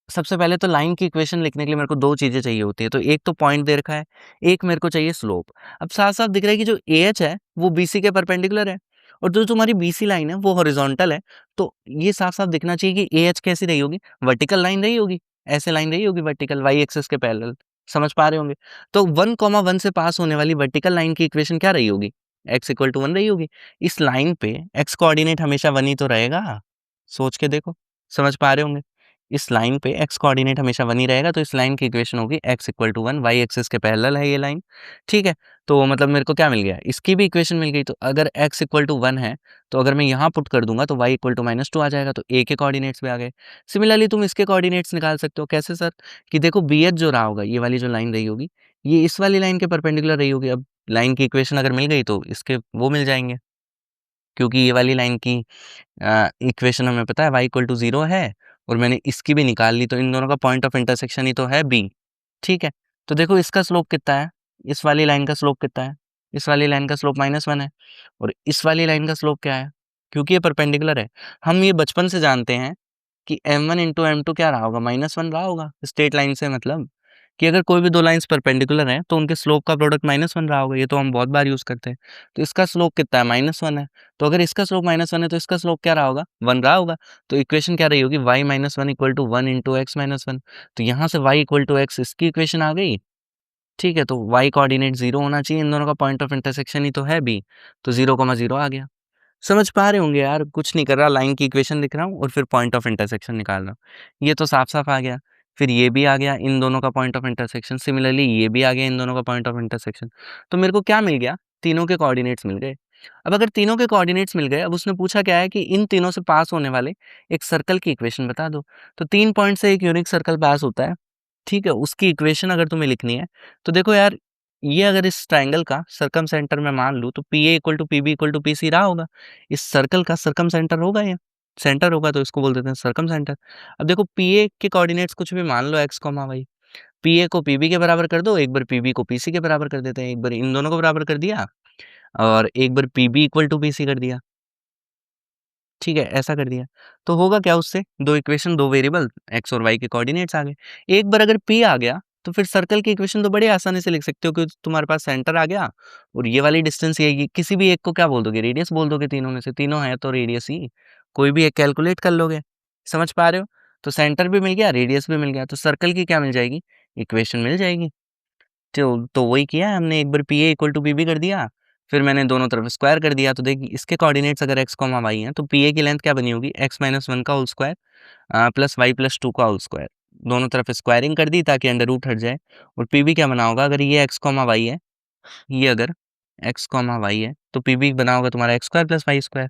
सबसे पहले तो लाइन की इक्वेशन लिखने के लिए मेरे को 2 चीज़ें चाहिए होती है, तो एक तो पॉइंट दे रखा है, एक मेरे को चाहिए स्लोप। अब साफ-साफ दिख रहा है कि जो AH है, वो BC के परपेंडिकुलर है और जो तुम्हारी BC लाइन है, वो हॉरिजॉन्टल है। तो ये साफ-साफ दिखना चाहिए कि AH कैसी रही होगी? वर्टिकल लाइन रही होगी, ऐसे लाइन रही होगी वर्टिकल y एक्सिस के पैरेलल। समझ पा रहे होंगे? तो 1, 1 से पास होने वाली वर्टिकल लाइन की इक्वेशन क्या रही होगी? x = 1 रही होगी। इस लाइन पे x कोऑर्डिनेट हमेशा 1 ही तो रहेगा। सोच के देखो, समझ पा रहे होंगे? इस लाइन पे x कोऑर्डिनेट हमेशा 1 ही रहेगा, तो इस लाइन की इक्वेशन होगी x = 1, y एक्सिस के पैरेलल है ये लाइन, ठीक है? तो मतलब मेरे को क्या मिल गया? इसकी भी इक्वेशन मिल गई, तो अगर x = 1 है, तो अगर मैं यहाँ पुट कर दूँगा तो y = -2 आ जाएगा, तो a के कोऑर्डिनेट्स भी आ गए। सिमिलरली तुम इसके कोऑर्डिनेट्स निकाल सकते हो, कैसे सर? कि देखो BH जो रहा होगा, ये वाली जो लाइन रही होगी, ये इस वाली लाइन के परपेंडिकुलर रही होगी। अब लाइन की इक्वेशन अगर मिल गई, तो इसके वो मिल जाएँगे, क्योंकि ये वाली लाइन की इक्वेशन हमें पता है y = 0 है और मैंने इसकी भी निकाल ली, तो इन दोनों का पॉइंट ऑफ इंटरसेक्शन ही तो है B, ठीक है? तो देखो इसका स्लोप कितना है? इस वाली लाइन का स्लोप कितना है? इस वाली लाइन का स्लोप -1 है और इस वाली लाइन का स्लोप क्या है? क्योंकि ये परपेंडिकुलर है। हम ये बचपन से जानते हैं कि m1 * m2 क्या रहा होगा? -1 रहा होगा, स्ट्रेट लाइन से मतलब कि अगर कोई भी 2 लाइन्स परपेंडिकुलर हैं, तो उनके स्लोप का प्रोडक्ट -1 रहा होगा, ये तो हम बहुत बार यूज़ करते हैं। तो इसका स्लोप कितना है? -1 है। तो अगर इसका स्लोप -1 है, तो इसका स्लोप क्या रहा होगा? 1 रहा होगा। तो इक्वेशन क्या रही होगी? y - 1 = 1 * x - 1। तो यहाँ से y = x इसकी इक्वेशन आ गई, ठीक है? तो y कोऑर्डिनेट 0 होना चाहिए, इन दोनों का पॉइंट ऑफ इंटरसेक्शन ही तो है B, तो 0, 0 आ गया। समझ पा रहे होंगे यार, कुछ नहीं कर रहा, लाइन की इक्वेशन लिख रहा हूँ और फिर पॉइंट ऑफ इंटरसेक्शन निकाल रहा हूँ। ये तो साफ-साफ आ गया। फिर ये भी आ गया, इन दोनों का पॉइंट ऑफ इंटरसेक्शन। सिमिलरली ये भी आ गया, इन दोनों का पॉइंट ऑफ इंटरसेक्शन। तो मेरे को क्या मिल गया? तीनों के कोऑर्डिनेट्स मिल गए। अब अगर तीनों के कोऑर्डिनेट्स मिल गए, अब उसने पूछा क्या है कि इन तीनों से पास होने वाले एक सर्कल की इक्वेशन बता दो। तो 3 पॉइंट से एक यूनिक सर्कल पास होता है, ठीक है? उसकी इक्वेशन अगर तुम्हें लिखनी है, तो देखो यार ये अगर इस ट्रायंगल का सर्कम सेंटर मैं मान लूँ तो PA equal to PB equal to PC रहा होगा। इस सर्कल का सर्कम सेंटर होगा ये, सेंटर होगा तो इसको बोल देते हैं सर्कम सेंटर। अब देखो PA के कोऑर्डिनेट्स कुछ भी मान लो x, y। PA को PB के बराबर कर दो, एक बार PB को PC के बराबर कर देते हैं, एक बार इन दोनों को बराबर कर दिया और एक बार PB इक्वल टू PC कर दिया। ठीक है, ऐसा कर दिया। तो होगा क्या उससे? 2 इक्वेशन 2 वेरिएबल x और y के कोऑर्डिनेट्स आ गए। एक बार अगर P आ गया तो फिर सर्कल की इक्वेशन तो बड़े आसानी से लिख सकते हो क्योंकि तुम्हारे पास सेंटर आ गया और ये वाली डिस्टेंस ये किसी भी एक को क्या बोल दोगे? रेडियस बोल दोगे तीनों में से, तीनों है तो रेडियस ही, कोई भी एक कैलकुलेट कर लोगे। समझ पा रहे हो? तो सेंटर भी मिल गया, रेडियस भी मिल गया, तो सर्कल की क्या मिल जाएगी? इक्वेशन मिल जाएगी। तो वही किया है हमने, एक बार PA इक्वल टू PB कर दिया, फिर मैंने दोनों तरफ स्क्वायर कर दिया, तो देखिए इसके कोऑर्डिनेट्स अगर x, y हैं, तो PA की लेंथ क्या बनी होगी? x माइनस 1 का whole square plus y plus 2 का होल स्क्वायर। दोनों तरफ स्क्वायरिंग कर दी ताकि अंडर रूट हट जाए और PB क्या बना होगा? अगर ये x, y है, ये अगर x, y है, तो PB बना होगा तुम्हारा x square plus y square.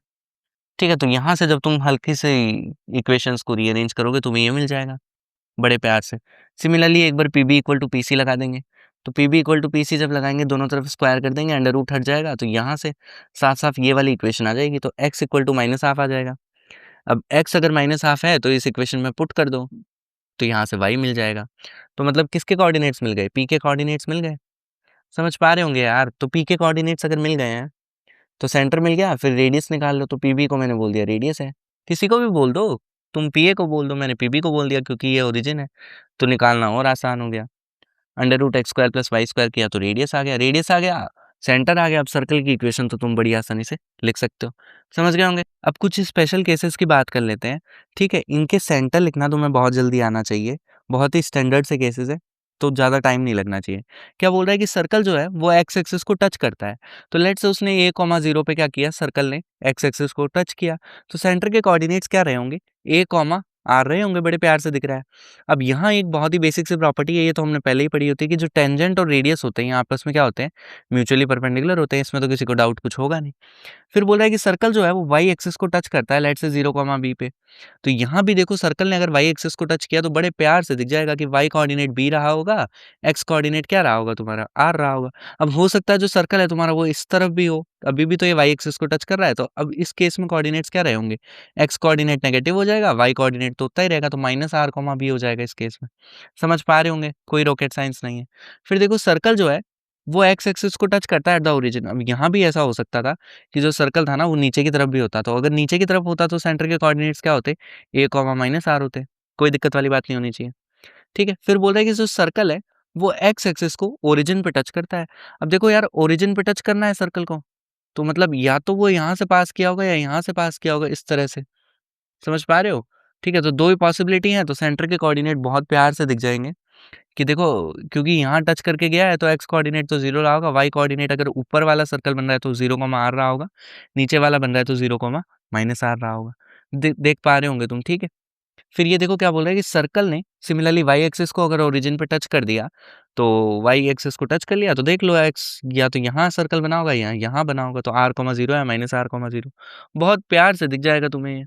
ठीक है, तो यहाँ से जब तुम हल्की से इक्वेशंस को रीअरेंज करोगे, तुम्हें ये मिल जाएगा बड़े प्यार से। सिमिलरली एक बार PB इक्वल टू PC लगा देंगे, तो PB इक्वल टू PC जब लगाएँगे दोनों तरफ स्क्वायर कर देंगे, अंडर रूट हट जाएगा, तो यहाँ से साफ-साफ ये वाली इक्वेशन आ जाएगी, तो x equal to minus half आ जाएगा। अब x अगर माइनस हाफ है तो इस इक्वेशन में पुट कर दो, तो यहाँ से y मिल जाएगा। तो मतलब किसके कोऑर्डिनेट्स मिल गए? P के कोऑर्डिनेट्स मिल गए। समझ पा रहे होंगे यार, तो P के कोऑर्डिनेट्स अगर मिल गए हैं, तो सेंटर मिल गया, फिर रेडियस निकाल लो, तो PB को मैंने बोल दिया रेडियस है। किसी को भी बोल दो, तुम PA को बोल दो, मैंने PB को बोल दिया क्योंकि ये ओरिजिन है, तो निकालना और आसान हो गया। Under root X square plus Y square किया तो रेडियस आ गया, रेडियस आ गया, सेंटर आ गया। अब सर्कल की इक्वेशन तो तुम बड़ी आसानी से लिख सकते हो। समझ गए होंगे। अब कुछ स्पेशल केसेस की बात कर लेते हैं। ठीक है, इनके सेंटर लिखना तुम्हें बहुत जल्दी आना चाहिए, बहुत ही स्टैंडर्ड से केसेस है, तो ज़्यादा टाइम नहीं लगना चाहिए। क्या बोल रहा है कि सर्कल जो है वो एक्स एक्सिस को टच करता है, तो लेट्स से उसने ए कॉमा जीरो पे क्या किया, सर्कल ने एक्स एक्सिस को टच किया, तो सेंटर के कोऑर्डिनेट्स क्या रहे होंगे? ए कॉमा आर रहे होंगे, बड़े प्यार से दिख रहा है। अब यहाँ एक बहुत ही बेसिक सी प्रॉपर्टी है, ये तो हमने पहले ही पढ़ी होती है कि जो टेंजेंट और रेडियस होते हैं, ये आपस में क्या होते हैं? म्यूचुअली परपेंडिकुलर होते हैं, इसमें तो किसी को डाउट कुछ होगा नहीं। फिर बोल रहा है कि सर्कल जो है वो वाई एक्सिस को टच करता है, लेट्स से 0, b पे। तो यहाँ भी देखो सर्कल ने अगर वाई एक्सिस को टच किया तो बड़े प्यार से दिख जाएगा कि वाई कोऑर्डिनेट बी रहा होगा, एक्स कोऑर्डिनेट क्या रहा होगा तुम्हारा? आर रहा होगा। अब हो सकता है जो सर्कल है तुम्हारा वो इस तरफ भी हो, अभी भी तो ये वाई एक्सिस को टच कर रहा है, तो अब इस केस में कोऑर्डिनेट्स क्या रहे होंगे? एक्स कोऑर्डिनेट नेगेटिव हो जाएगा, वाई कोऑर्डिनेट तो उतना ही रहेगा, तो माइनस आर कॉमा बी हो जाएगा इस केस में। समझ पा रहे होंगे, कोई रॉकेट साइंस नहीं है। फिर देखो सर्कल जो है वो एक्स एक्सिस को टच करता है एट द ओरिजिन। अब यहाँ भी ऐसा हो सकता था कि जो सर्कल था ना वो नीचे की तरफ भी होता, तो अगर नीचे की तरफ होता तो सेंटर के कोऑर्डिनेट्स क्या होते? ए कॉमा माइनस आर होते। कोई दिक्कत वाली बात नहीं होनी चाहिए। ठीक है, फिर बोल रहा है कि जो सर्कल है वो एक्स एक्सिस को ओरिजिन पे टच करता है। अब देखो यार, ओरिजिन पे टच करना है सर्कल को, तो मतलब या तो वो यहाँ से पास किया होगा या यहाँ से पास किया होगा, इस तरह से। समझ पा रहे हो? ठीक है, तो 2 ही पॉसिबिलिटी है, तो सेंटर के कोऑर्डिनेट बहुत प्यार से दिख जाएँगे कि देखो, क्योंकि यहाँ टच करके गया है तो एक्स कोऑर्डिनेट तो 0 रहा होगा, वाई कोऑर्डिनेट अगर ऊपर वाला सर्कल बन रहा है तो 0, आर रहा होगा, नीचे वाला बन रहा है तो 0, माइनस आर रहा होगा। देख पा रहे होंगे तुम, ठीक है? फिर ये देखो क्या बोल रहा है कि सर्कल ने सिमिलरली वाई एक्सिस को अगर ओरिजिन पे टच कर दिया, तो वाई एक्सिस को टच कर लिया, तो देख लो एक्स या तो यहाँ सर्कल बना होगा या यहाँ बना होगा, तो आर, 0 या माइनस आर, 0। बहुत प्यार से दिख जाएगा तुम्हें ये।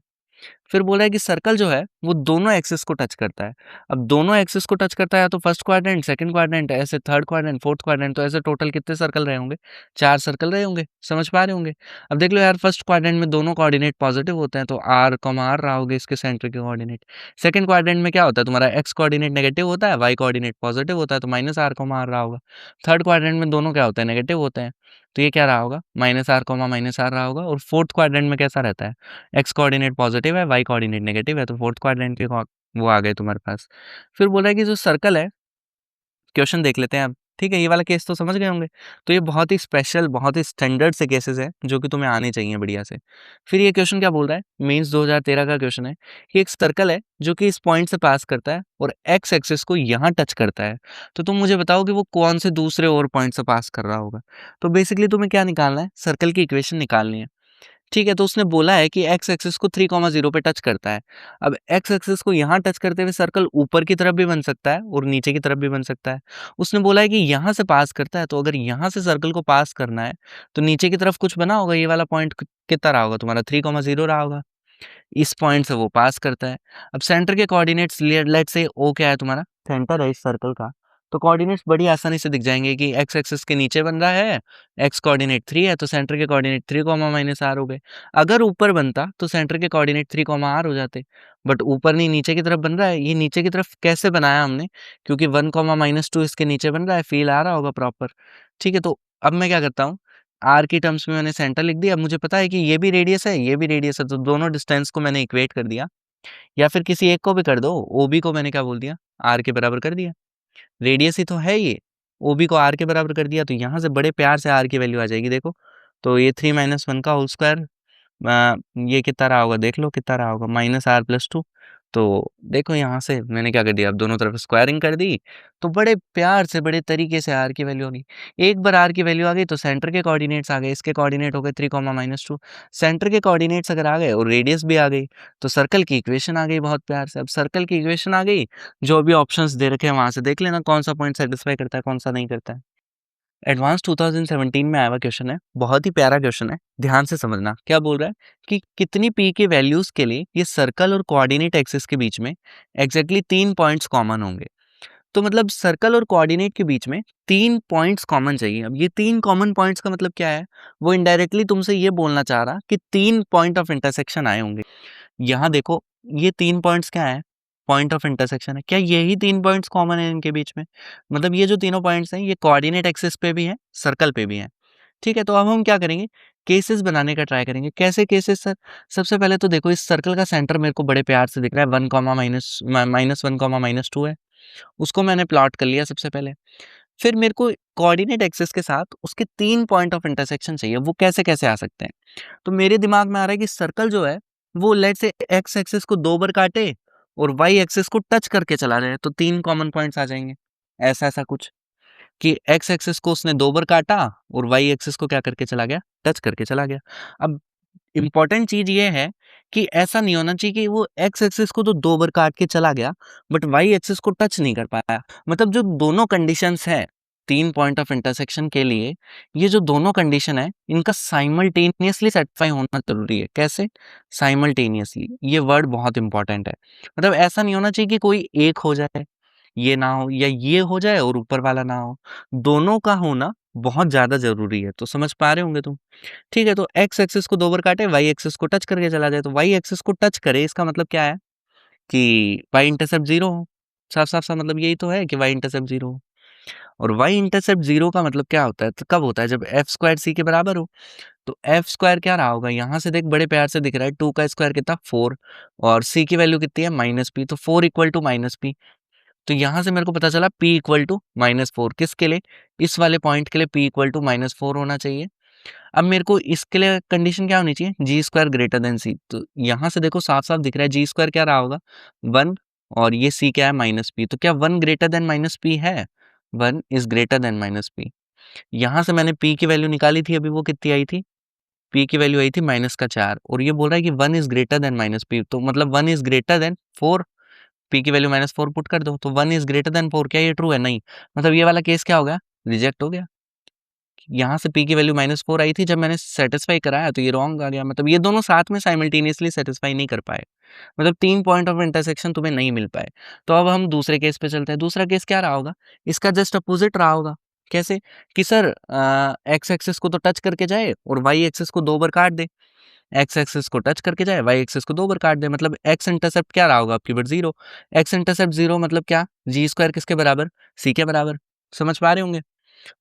फिर बोला है कि सर्कल जो है वो दोनों एक्सिस को टच करता है। अब दोनों एक्सिस को टच करता है तो फर्स्ट क्वाड्रेंट, सेकंड क्वाड्रेंट, ऐसे थर्ड क्वाड्रेंट, फोर्थ क्वाड्रेंट, तो ऐसे टोटल कितने सर्कल रहे होंगे? 4 सर्कल रहे होंगे। समझ पा रहे होंगे। अब देख लो यार, फर्स्ट क्वाड्रेंट में दोनों कोऑर्डिनेट पॉजिटिव होते हैं, तो आर कॉमा आर रहा होगा इसके सेंटर के कोऑर्डिनेट। सेकंड क्वाड्रेंट में क्या होता है तुम्हारा? एक्स कोऑर्डिनेट नेगेटिव होता है, वाई कोऑर्डिनेट पॉजिटिव होता है, तो माइनस आर कॉमा आर रहा होगा। थर्ड क्वाड्रेंट में दोनों क्या होते हैं? नेगेटिव होते हैं, तो ये क्या रहा होगा? Minus R comma minus R रहा होगा। और फोर्थ क्वाड्रेंट में कैसा रहता है? एक्स कोऑर्डिनेट पॉजिटिव है, वाई कोऑर्डिनेट नेगेटिव है, तो फोर्थ क्वाड्रेंट के वो आ गए तुम्हारे पास। फिर बोला है कि जो सर्कल है, क्वेश्चन देख लेते हैं अब। ठीक है, ये वाला केस तो समझ गए होंगे। तो ये बहुत ही स्पेशल, बहुत ही स्टैंडर्ड से केसेस हैं जो कि तुम्हें आने चाहिए बढ़िया से। फिर ये क्वेश्चन क्या बोल रहा है? मेंस 2013 का क्वेश्चन है कि एक सर्कल है जो कि इस पॉइंट से पास करता है और एक्स एक्सिस को यहाँ टच करता है। तो तुम मुझे बताओ कि वो कौन से दूसरे और पॉइंट से पास कर रहा होगा। तो बेसिकली तुम्हें क्या निकालना है? सर्कल की इक्वेशन निकालनी है। ठीक है, तो उसने बोला है कि एक्स एक्सिस को 3, 0 पे टच करता है। अब एक्स एक्सिस को यहाँ टच करते हुए सर्कल ऊपर की तरफ भी बन सकता है और नीचे की तरफ भी बन सकता है। उसने बोला है कि यहाँ से पास करता है, तो अगर यहाँ से सर्कल को पास करना है, तो नीचे की तरफ कुछ बना होगा, ये वाला पॉइंट कितना रहा होगा तुम्हारा? 3, 0 रहा होगा। इस पॉइंट से वो पास करता है। अब सेंटर के कोऑर्डिनेट्स लेट्स से ओ क्या है तुम्हारा? सेंटर है इस सर्कल का। तो कोऑर्डिनेट्स बड़ी आसानी से दिख जाएंगे कि एक्स एक्सिस के नीचे बन रहा है, एक्स कोऑर्डिनेट 3 है तो सेंटर के कोऑर्डिनेट 3 माइनस आर हो गए। अगर ऊपर बनता तो सेंटर के कोऑर्डिनेट 3 आर हो जाते, बट ऊपर नहीं, नीचे की तरफ बन रहा है। ये नीचे की तरफ कैसे बनाया हमने, क्योंकि 1 माइनस 2 इसके नीचे बन रहा है, फील आ रहा होगा प्रॉपर। ठीक है, तो अब मैं क्या करता हूँ, आर की टर्म्स में मैंने सेंटर लिख दिया। अब मुझे पता है कि ये भी रेडियस है, ये भी रेडियस है, तो दोनों डिस्टेंस को मैंने इक्वेट कर दिया, या फिर किसी एक को भी कर दो। ओबी को मैंने क्या बोल दिया, आर के बराबर कर दिया। रेडियस ही तो है ये, ओबी को आर के बराबर कर दिया, तो यहाँ से बड़े प्यार से आर की वैल्यू आ जाएगी। देखो, तो ये 3 माइनस 1 का होल स्क्वायर, ये कितना रहा होगा, देख लो कितना रहा होगा, माइनस आर प्लस 2। तो देखो यहाँ से मैंने क्या कर दिया, अब दोनों तरफ स्क्वायरिंग कर दी, तो बड़े प्यार से बड़े तरीके से आर की वैल्यू आ गई। एक बार आर की वैल्यू आ गई तो सेंटर के कोऑर्डिनेट्स आ गए, इसके कोऑर्डिनेट हो गए 3 माइनस 2। सेंटर के कोऑर्डिनेट्स अगर आ गए और रेडियस भी आ गई, तो सर्कल की इक्वेशन आ गई बहुत प्यार से। अब सर्कल की इक्वेशन आ गई, जो भी ऑप्शंस दे रखे हैं वहां से देख लेना कौन सा पॉइंट सेटिस्फाई करता है, कौन सा नहीं करता है। एडवांस 2017 में आया हुआ क्वेश्चन है, बहुत ही प्यारा क्वेश्चन है, ध्यान से समझना। क्या बोल रहा है कि कितनी पी के वैल्यूज के लिए ये सर्कल और कोऑर्डिनेट एक्सिस के बीच में एग्जैक्टली 3 पॉइंट्स कॉमन होंगे। तो मतलब सर्कल और कोऑर्डिनेट के बीच में 3 पॉइंट्स कॉमन चाहिए। अब ये 3 कॉमन पॉइंट्स का मतलब क्या है, वो इनडायरेक्टली तुमसे ये बोलना चाह रहा कि 3 पॉइंट ऑफ इंटरसेक्शन आए होंगे। यहाँ देखो, ये 3 पॉइंट्स क्या है, पॉइंट ऑफ इंटरसेक्शन है। क्या यही 3 पॉइंट्स कॉमन है इनके बीच में? मतलब ये जो तीनों पॉइंट्स हैं, ये कोऑर्डिनेट एक्सिस पे भी हैं, सर्कल पे भी हैं। ठीक है, तो अब हम क्या करेंगे, केसेस बनाने का ट्राई करेंगे। कैसे केसेस सर? सबसे पहले तो देखो, इस सर्कल का सेंटर मेरे को बड़े प्यार से दिख रहा है, 1 माइनस 1 माइनस 2 है। उसको मैंने प्लॉट कर लिया सबसे पहले। फिर मेरे को कोऑर्डिनेट एक्सिस के साथ उसके 3 पॉइंट ऑफ इंटरसेक्शन चाहिए। वो कैसे-कैसे आ सकते हैं? तो मेरे दिमाग में आ रहा है कि सर्कल जो है, वो लेट्स से एक्स एक्सिस को 2 बार काटे और वाई एक्सिस को टच करके चला जाए, तो 3 कॉमन पॉइंट्स आ जाएँगे। ऐसा-ऐसा कुछ कि एक्स एक्सिस को उसने 2 बार काटा और वाई एक्सिस को क्या करके चला गया, टच करके चला गया। अब इम्पोर्टेंट चीज़ ये है कि ऐसा नहीं होना चाहिए कि वो एक्स एक्सिस को तो 2 बार काट के चला गया, बट वाई एक्सिस को टच नहीं कर पाया। मतलब जो दोनों कंडीशंस हैं, 3 पॉइंट ऑफ इंटरसेक्शन के लिए, ये जो दोनों कंडीशन है, इनका साइमल्टेनियसली सैटिस्फाई होना ज़रूरी है। कैसे? साइमल्टेनियसली, ये वर्ड बहुत इंपॉर्टेंट है। मतलब ऐसा नहीं होना चाहिए कि कोई एक हो जाए, ये ना हो, या ये हो जाए और ऊपर वाला ना हो। दोनों का होना बहुत ज़्यादा ज़रूरी है। तो समझ पा रहे होंगे तुम? ठीक है, तो एक्स एक्सिस को 2 बार काटे, वाई एक्सिस को टच करके चला जाए, तो वाई एक्सिस को टच करे, इसका मतलब क्या है कि वाई इंटरसेप्ट 0 हो। साफ-साफ सा मतलब यही तो है कि वाई इंटरसेप्ट 0 हो। और वाई इंटरसेप्ट 0 का मतलब क्या होता है? तो कब होता है? जब एफ स्क्वायर सी के बराबर हो। तो एफ स्क्वायर क्या रहा होगा? यहाँ से देख, बड़े प्यार से दिख रहा है, 2 का स्क्वायर कितना 4, और सी की वैल्यू कितनी है -p, तो 4 इक्वल टू -p। तो यहाँ से मेरे को पता चला p इक्वल टू -4। किसके लिए? इस वाले पॉइंट के लिए p इक्वल टू -4 होना चाहिए। अब मेरे को इसके लिए कंडीशन क्या होनी चाहिए, जी स्क्वायर ग्रेटर देन सी। तो यहाँ से देखो साफ साफ दिख रहा है जी स्क्वायर क्या रहा होगा, 1, और ये सी क्या है -p। तो क्या 1 ग्रेटर देन -p है? 1 इज ग्रेटर देन -p। यहाँ से मैंने p की वैल्यू निकाली थी, अभी वो कितनी आई थी, p की वैल्यू आई थी -4, और ये बोल रहा है कि 1 इज ग्रेटर देन -p, तो मतलब 1 इज ग्रेटर देन 4। p की वैल्यू -4 पुट कर दो, तो 1 इज ग्रेटर देन 4। क्या ये ट्रू है? नहीं। मतलब ये वाला केस क्या हो गया, रिजेक्ट हो गया। यहाँ से p की वैल्यू -4 आई थी, जब मैंने सेटिस्फाई कराया तो ये रॉन्ग आ गया। मतलब ये दोनों साथ में साइमल्टेनियसली सेटिस्फाई नहीं कर पाए, मतलब 3 पॉइंट ऑफ इंटरसेक्शन तुम्हें नहीं मिल पाए। तो अब हम दूसरे केस पे चलते हैं। दूसरा केस क्या रहा होगा, इसका जस्ट अपोजिट रहा होगा। कैसे? कि सर एक्स एक्सिस को तो टच करके जाए और वाई एक्सिस को 2 बार काट दे। एक्स एक्सिस को टच करके जाए, वाई एक्सिस को 2 बार काट दे, मतलब एक्स इंटरसेप्ट क्या रहा होगा आपकी बार 0। एक्स इंटरसेप्ट 0 मतलब क्या, जी स्क्वायर किसके बराबर, सी के बराबर। समझ पा रहे होंगे?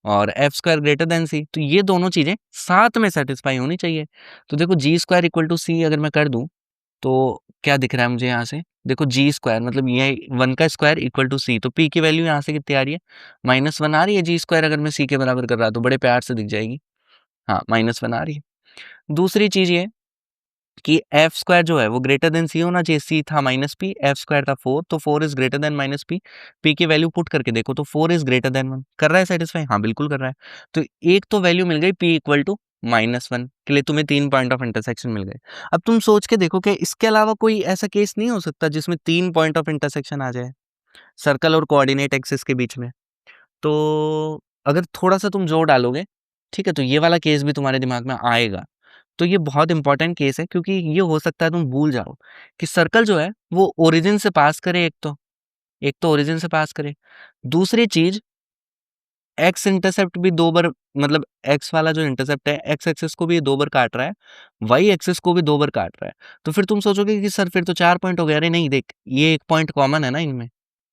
और एफ स्क्वायर ग्रेटर देन सी, तो ये दोनों चीजें साथ में सेटिस्फाई होनी चाहिए। तो देखो जी स्क्वायर इक्वल टू सी अगर मैं कर दूं, तो क्या दिख रहा है मुझे यहाँ से, देखो जी स्क्वायर मतलब ये 1 का स्क्वायर इक्वल टू सी, तो पी की वैल्यू यहाँ से कितनी आ रही है, -1 आ रही है। जी स्क्वायर अगर मैं सी के बराबर कर रहा तो बड़े प्यार से दिख जाएगी, हाँ -1 आ रही है। दूसरी चीज ये कि एफ स्क्वायर जो है वो ग्रेटर देन सी होना चाहिए। सी था -p, एफ स्क्वायर था 4, तो 4 is greater then -p। p की वैल्यू पुट करके देखो तो 4 इज ग्रेटर देन 1। कर रहा है सेटिस्फाई? हाँ बिल्कुल कर रहा है। तो एक तो वैल्यू मिल गई p इक्वल टू -1 के लिए, तुम्हें 3 पॉइंट ऑफ इंटरसेक्शन मिल गए। अब तुम सोच के देखो कि इसके अलावा कोई ऐसा केस नहीं हो सकता जिसमें 3 पॉइंट ऑफ इंटरसेक्शन आ जाए सर्कल और कोऑर्डिनेट एक्सिस के बीच में। तो अगर थोड़ा-सा तुम जोर डालोगे, ठीक है, तो ये वाला केस भी तुम्हारे दिमाग में आएगा। तो ये बहुत इंपॉर्टेंट केस है, क्योंकि ये हो सकता है तुम भूल जाओ कि सर्कल जो है वो ओरिजिन से पास करे एक तो, एक तो ओरिजिन से पास करे, दूसरी चीज एक्स इंटरसेप्ट भी 2 बार, मतलब एक्स वाला जो इंटरसेप्ट है एक्स एक्सिस को भी 2 बार काट रहा है, वाई एक्सिस को भी 2 बार काट रहा है। तो फिर तुम सोचोगे कि सर फिर तो 4 पॉइंट हो गए। अरे नहीं, देख ये एक पॉइंट कॉमन है ना इनमें,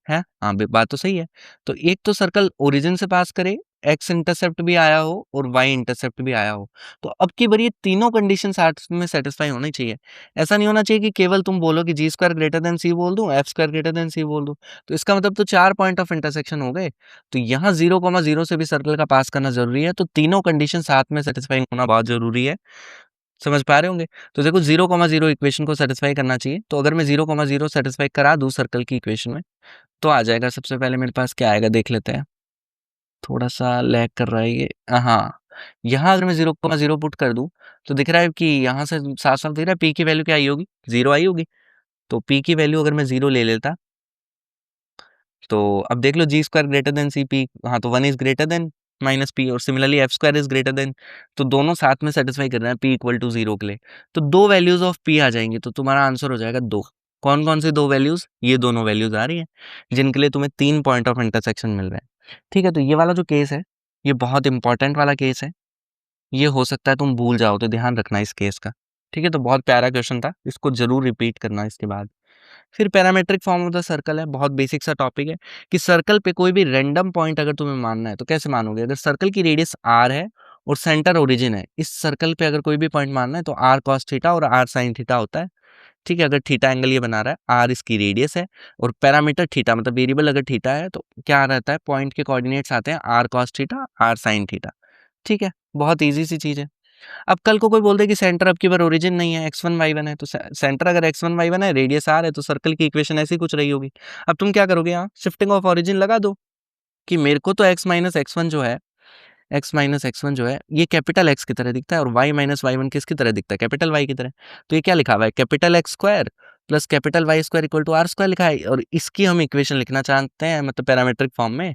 है? हाँ, बात तो सही है। तो एक तो सर्कल ओरिजिन से पास करे, एक्स इंटरसेप्ट भी आया हो और वाई इंटरसेप्ट भी आया हो। तो अब की बार ये तीनों कंडीशन साथ में सेटिस्फाई होनी चाहिए। ऐसा नहीं होना चाहिए कि केवल तुम बोलो कि जी स्क्वायर ग्रेटर देन सी बोल दूं, एफ स्क्वायर ग्रेटर देन सी बोल दूं। तो इसका मतलब तो 4 पॉइंट ऑफ इंटरसेक्शन हो गए। तो यहाँ 0,0 से भी सर्कल का पास करना जरूरी है। तो तीनों कंडीशन साथ में सेटिस्फाई होना बहुत जरूरी है। समझ पा रहे होंगे? तो देखो 0,0 इक्वेशन को सेटिस्फाई करना चाहिए। तो अगर मैं 0,0 सेटिस्फाई करा दूं सर्कल की इक्वेशन में, तो आ जाएगा। सबसे पहले मेरे पास क्या आएगा देख लेते हैं। थोड़ा सा लैग कर रहा है ये। हाँ, यहाँ अगर मैं 0,0 पुट कर दूं, तो दिख रहा है कि यहाँ से साफ साफ दिख रहा है पी की वैल्यू क्या आई होगी, 0 आई होगी। तो पी की वैल्यू अगर मैं 0 ले लेता, तो अब देख लो g square greater than c p, हाँ तो 1 is greater than minus p, और similarly f square is greater than. तो दोनों साथ में सेटिस्फाई कर रहे हैं पी इक्वल टू 0 के लिए। तो दो वैल्यूज ऑफ पी आ जाएंगी, तो तुम्हारा आंसर हो जाएगा 2। कौन कौन सी दो वैल्यूज? ये दोनों वैल्यूज आ रही है जिनके लिए तुम्हें 3 पॉइंट ऑफ इंटरसेक्शन मिल रहे हैं। ठीक है, तो ये वाला जो केस है, ये बहुत इंपॉर्टेंट वाला केस है। ये हो सकता है तुम भूल जाओ, तो ध्यान रखना इस केस का। ठीक है, तो बहुत प्यारा क्वेश्चन था, इसको जरूर रिपीट करना इसके बाद। फिर parametric form of the circle है, बहुत बेसिक सा टॉपिक है कि सर्कल पे कोई भी रैंडम पॉइंट अगर तुम्हें मानना है तो कैसे मानोगे। अगर सर्कल की रेडियस आर है और सेंटर ओरिजिन है, इस सर्कल पे अगर कोई भी पॉइंट मानना है तो आर कॉस थीटा और आर साइन थीटा होता है। ठीक है, अगर थीटा एंगल ये बना रहा है, आर इसकी रेडियस है और पैरामीटर थीटा, मतलब वेरिएबल अगर थीटा है, तो क्या रहता है, पॉइंट के कोऑर्डिनेट्स आते हैं R cos theta R sine theta. ठीक है, बहुत ईजी सी चीज है। अब कल को कोई बोल दे कि सेंटर अब की बार ओरिजिन नहीं है, x1 y1 है, तो सेंटर अगर x1 y1 है, रेडियस r है, तो सर्कल की इक्वेशन ऐसी कुछ रही होगी। अब तुम क्या करोगे, यहाँ शिफ्टिंग ऑफ ओरिजिन लगा दो कि मेरे को तो x माइनस एक्स जो है, x माइनस एक्स जो है ये कैपिटल x की तरह दिखता है और y माइनस y1 किसकी तरह दिखता है, कैपिटल y की तरह। तो ये क्या लिखा हुआ है, capital x square plus capital Y square equal to are square लिखा है, और इसकी हम इक्वेशन लिखना चाहते हैं मतलब पैरामीट्रिक फॉर्म में।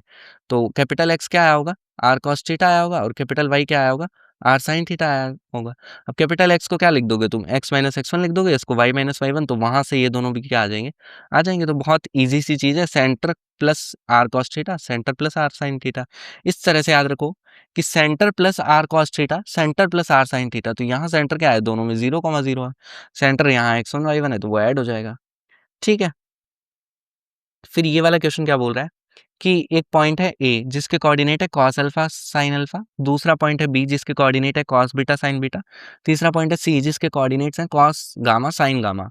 तो कैपिटल एक्स क्या आया होगा, आर कॉस थीटा आया होगा, और कैपिटल वाई क्या आया होगा, आर साइन थीटा आया होगा। अब कैपिटल एक्स को क्या लिख दोगे तुम, एक्स माइनस एक्स वन लिख दोगे, इसको वाई माइनस वाई वन, तो वहां से ये दोनों भी क्या आ जाएंगे। तो बहुत ईजी सी चीज है, centre plus R cos theta, centre plus R sine theta. इस तरह से याद रखो कि centre plus R cos theta, centre plus R sine theta. तो यहाँ सेंटर क्या है, दोनों में 0,0 है। सेंटर यहाँ x1 y1 है, तो वो ऐड हो जाएगा। ठीक है, फिर ये वाला क्वेश्चन क्या बोल रहा है कि एक पॉइंट है ए जिसके कोऑर्डिनेट है cos अल्फा sin अल्फा, दूसरा पॉइंट है बी जिसके कोऑर्डिनेट है cos बीटा sin बीटा, तीसरा पॉइंट है सी जिसके कोऑर्डिनेट्स हैं cos गामा sin गामा।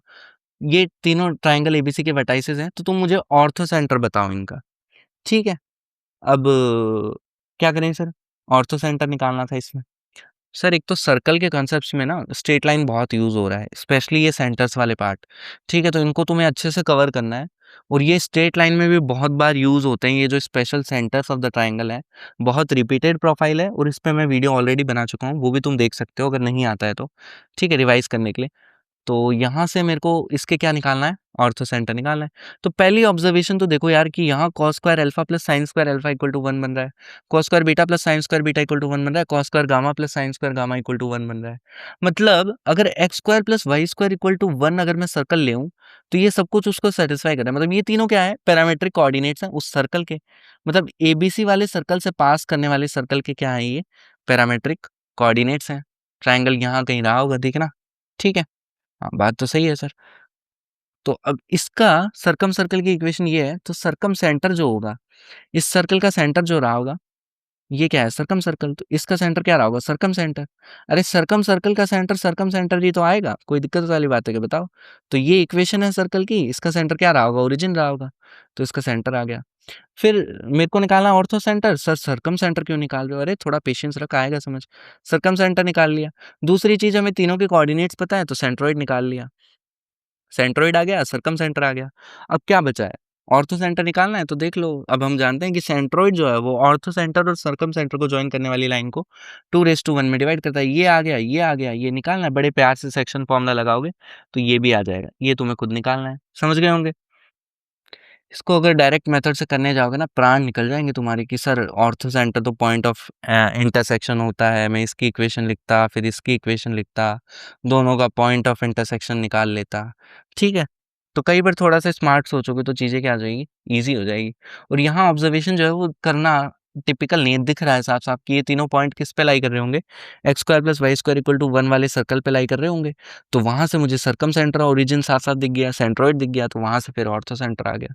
ये तीनों ट्रायंगल एबीसी के वर्टाइसेस हैं, तो तुम मुझे ऑर्थो सेंटर बताओ इनका। ठीक है, अब क्या करें सर, ऑर्थो सेंटर निकालना था इसमें। सर एक तो सर्कल के कॉन्सेप्ट्स में ना स्ट्रेट लाइन बहुत यूज हो रहा है, स्पेशली ये सेंटर्स वाले पार्ट। ठीक है, तो इनको तुम्हें अच्छे से कवर करना है। और ये स्ट्रेट लाइन में भी बहुत बार यूज होते हैं, ये जो special centres of the triangle है, बहुत रिपीटेड प्रोफाइल है, और इस पे मैं वीडियो ऑलरेडी बना चुका हूँ, वो भी तुम देख सकते हो अगर नहीं आता है तो। ठीक है, रिवाइज करने के लिए। तो यहाँ से मेरे को इसके क्या निकालना है, ऑर्थो सेंटर निकालना है। तो पहली ऑब्जर्वेशन तो देखो यार कि यहाँ cos square alpha plus sine square alpha equal to 1 बन रहा है, cos square beta plus sine square beta equal to 1 बन रहा है, cos square gamma plus sine square gamma equal to 1 बन रहा है। मतलब अगर X square plus Y square equal to 1 अगर मैं सर्कल ले, तो ये सब कुछ उसको सेटिस्फाई कर रहा है। मतलब ये तीनों क्या है, पैरामेट्रिक कोऑर्डिनेट्स हैं उस सर्कल के। मतलब एबीसी वाले सर्कल से पास करने वाले सर्कल के क्या है, ये पैरामेट्रिक कोऑर्डिनेट्स हैं। ट्राइंगल यहाँ कहीं रहा होगा, देखना। ठीक है, हाँ बात तो सही है सर। तो अब इसका सर्कम सर्कल की इक्वेशन ये है, तो सर्कम सेंटर जो होगा, इस सर्कल का सेंटर जो रहा होगा, ये क्या है, सर्कम सर्कल, तो इसका सेंटर क्या रहा होगा, सर्कम सेंटर। अरे सर्कम सर्कल का सेंटर सर्कम सेंटर ही तो आएगा, कोई दिक्कत वाली बात है क्या बताओ। तो ये इक्वेशन है सर्कल की, इसका सेंटर क्या रहा होगा, ओरिजिन रहा होगा, तो इसका सेंटर आ गया। फिर मेरे को निकालना ortho centre, sir circum centre क्यों निकाल रहे हो, अरे थोड़ा पेशेंस रख, आएगा समझ। सर्कम सेंटर निकाल लिया। दूसरी चीज, हमें तीनों के कोऑर्डिनेट्स पता है, तो सेंट्रोइड निकाल लिया। सेंट्रोइड आ गया, सर्कम सेंटर आ गया। अब क्या बचा है, ऑर्थो सेंटर निकालना है। तो देख लो, अब हम जानते हैं कि सेंट्रोइड जो है वो ऑर्थो सेंटर और सर्कम सेंटर को ज्वाइन करने वाली लाइन को 2:1 में डिवाइड करता है। ये आ गया, ये आ गया, ये निकालना है, बड़े प्यार से सेक्शन फॉर्मूला लगाओगे तो ये भी आ जाएगा, ये तुम्हें खुद निकालना है। समझ गए होंगे। इसको अगर डायरेक्ट मेथड से करने जाओगे ना, प्राण निकल जाएंगे तुम्हारे कि सर ऑर्थो सेंटर तो पॉइंट ऑफ इंटरसेक्शन होता है, मैं इसकी इक्वेशन लिखता फिर इसकी इक्वेशन लिखता, दोनों का पॉइंट ऑफ इंटरसेक्शन निकाल लेता। ठीक है, तो कई बार थोड़ा-सा स्मार्ट सोचोगे तो चीज़ें क्या हो जाएगी, ईज़ी हो जाएगी। और यहाँ ऑब्ज़र्वेशन जो है वो करना टिपिकल नहीं है, दिख रहा है साफ-साफ कि ये तीनों पॉइंट किस पे लाई कर रहे होंगे, X square plus Y square equal to 1 वाले सर्कल पे लाई कर रहे होंगे। तो वहाँ से मुझे सर्कम सेंटर, ओरिजिन साथ-साथ दिख गया, सेंट्रोइड दिख गया, तो वहाँ से फिर ऑर्थो सेंटर आ गया।